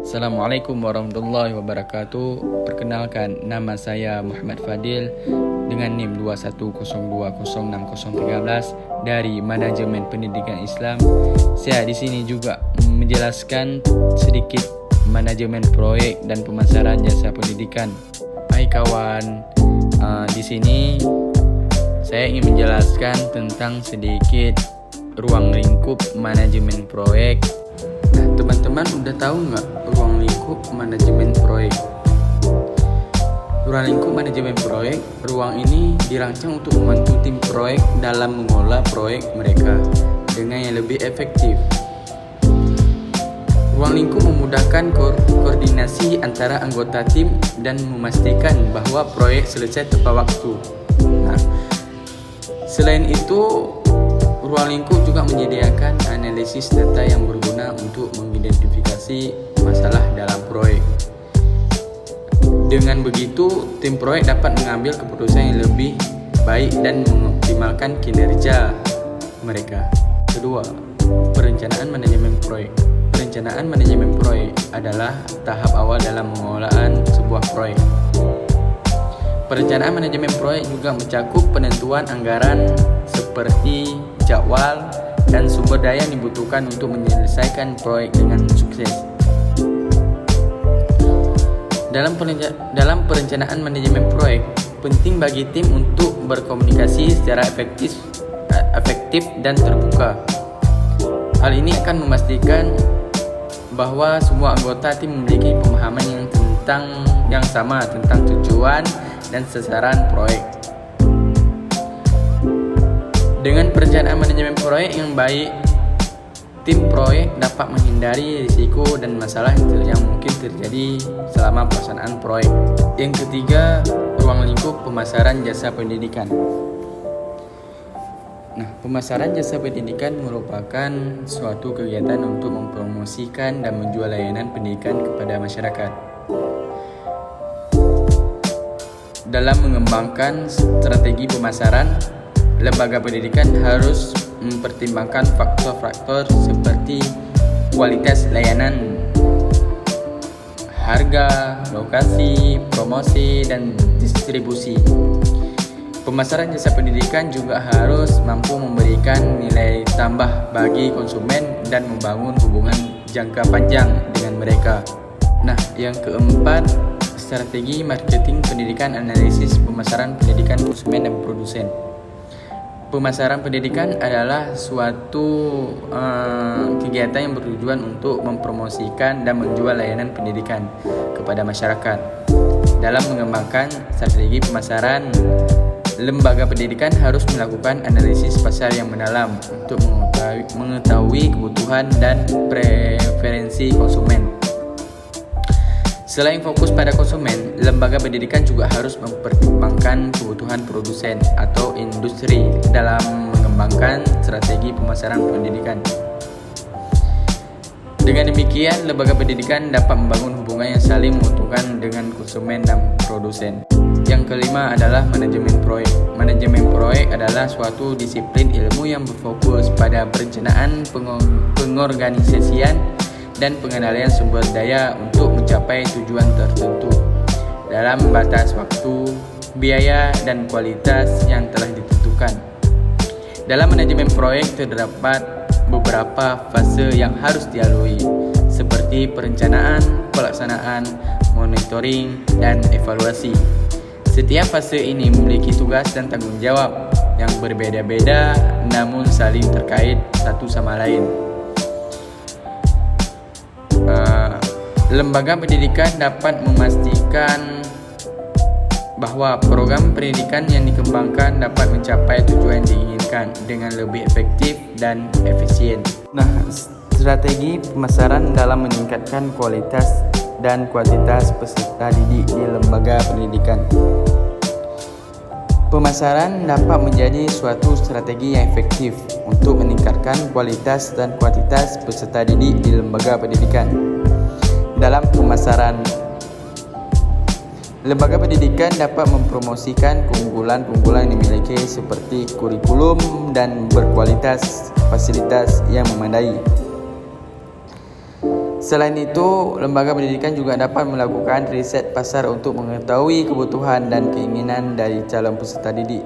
Assalamualaikum warahmatullahi wabarakatuh. Perkenalkan, nama saya Muhammad Fadil dengan NIM 2102060013 dari Manajemen Pendidikan Islam. Saya di sini juga menjelaskan sedikit manajemen proyek dan pemasaran jasa pendidikan. Hai kawan, di sini saya ingin menjelaskan tentang sedikit ruang lingkup manajemen proyek. Nah, teman-teman udah tahu nggak ruang lingkup manajemen proyek? Ruang lingkup manajemen proyek, ruang ini dirancang untuk membantu tim proyek dalam mengolah proyek mereka dengan yang lebih efektif. Ruang lingkup memudahkan koordinasi antara anggota tim dan memastikan bahwa proyek selesai tepat waktu. Nah, selain itu, ruang lingkup juga menyediakan analisis data yang berguna untuk mengidentifikasi masalah dalam proyek. Dengan begitu, tim proyek dapat mengambil keputusan yang lebih baik dan mengoptimalkan kinerja mereka. Kedua, perencanaan manajemen proyek. Perencanaan manajemen proyek adalah tahap awal dalam pengolahan sebuah proyek. Perencanaan manajemen proyek juga mencakup penentuan anggaran seperti jadwal dan sumber daya yang dibutuhkan untuk menyelesaikan proyek dengan sukses. Dalam perencanaan manajemen proyek, penting bagi tim untuk berkomunikasi secara efektif dan terbuka. Hal ini akan memastikan bahwa semua anggota tim memiliki pemahaman yang sama tentang tujuan dan sasaran proyek. Dengan perencanaan manajemen proyek yang baik, tim proyek dapat menghindari risiko dan masalah yang mungkin terjadi selama pelaksanaan proyek. Yang ketiga, ruang lingkup pemasaran jasa pendidikan. Nah, pemasaran jasa pendidikan merupakan suatu kegiatan untuk mempromosikan dan menjual layanan pendidikan kepada masyarakat. Dalam mengembangkan strategi pemasaran, lembaga pendidikan harus mempertimbangkan faktor-faktor seperti kualitas layanan, harga, lokasi, promosi, dan distribusi. Pemasaran jasa pendidikan juga harus mampu memberikan nilai tambah bagi konsumen dan membangun hubungan jangka panjang dengan mereka. Nah, yang keempat, strategi marketing pendidikan, analisis pemasaran pendidikan konsumen dan produsen. Pemasaran pendidikan adalah suatu kegiatan yang bertujuan untuk mempromosikan dan menjual layanan pendidikan kepada masyarakat. Dalam mengembangkan strategi pemasaran, lembaga pendidikan harus melakukan analisis pasar yang mendalam untuk mengetahui kebutuhan dan preferensi konsumen. Selain fokus pada konsumen, lembaga pendidikan juga harus mempertimbangkan kebutuhan produsen atau industri dalam mengembangkan strategi pemasaran pendidikan. Dengan demikian, lembaga pendidikan dapat membangun hubungan yang saling menguntungkan dengan konsumen dan produsen. Yang kelima adalah manajemen proyek. Manajemen proyek adalah suatu disiplin ilmu yang berfokus pada perencanaan, pengorganisasian, dan pengendalian sumber daya untuk mencapai tujuan tertentu dalam batas waktu, biaya, dan kualitas yang telah ditentukan. Dalam manajemen proyek terdapat beberapa fase yang harus dilalui, seperti perencanaan, pelaksanaan, monitoring, dan evaluasi. Setiap fase ini memiliki tugas dan tanggung jawab yang berbeda-beda namun saling terkait satu sama lain. Lembaga pendidikan dapat memastikan bahwa program pendidikan yang dikembangkan dapat mencapai tujuan yang diinginkan dengan lebih efektif dan efisien. Nah, strategi pemasaran dalam meningkatkan kualitas dan kuantitas peserta didik di lembaga pendidikan. Pemasaran dapat menjadi suatu strategi yang efektif untuk meningkatkan kualitas dan kuantitas peserta didik di lembaga pendidikan. Dalam pemasaran, lembaga pendidikan dapat mempromosikan keunggulan-keunggulan yang dimiliki seperti kurikulum dan berkualitas fasilitas yang memadai. Selain itu, lembaga pendidikan juga dapat melakukan riset pasar untuk mengetahui kebutuhan dan keinginan dari calon peserta didik.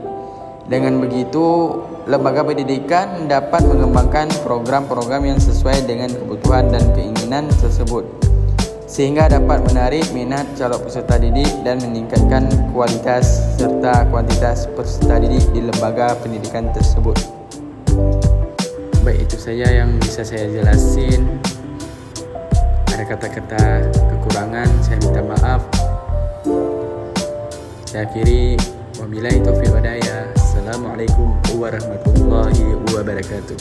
Dengan begitu, lembaga pendidikan dapat mengembangkan program-program yang sesuai dengan kebutuhan dan keinginan tersebut, sehingga dapat menarik minat calon peserta didik dan meningkatkan kualitas serta kuantitas peserta didik di lembaga pendidikan tersebut. Baik, itu saja yang bisa saya jelasin. Ada kata-kata kekurangan, saya minta maaf. Saya akhiri, wabillahi taufiq wal hidayah. Assalamualaikum warahmatullahi wabarakatuh.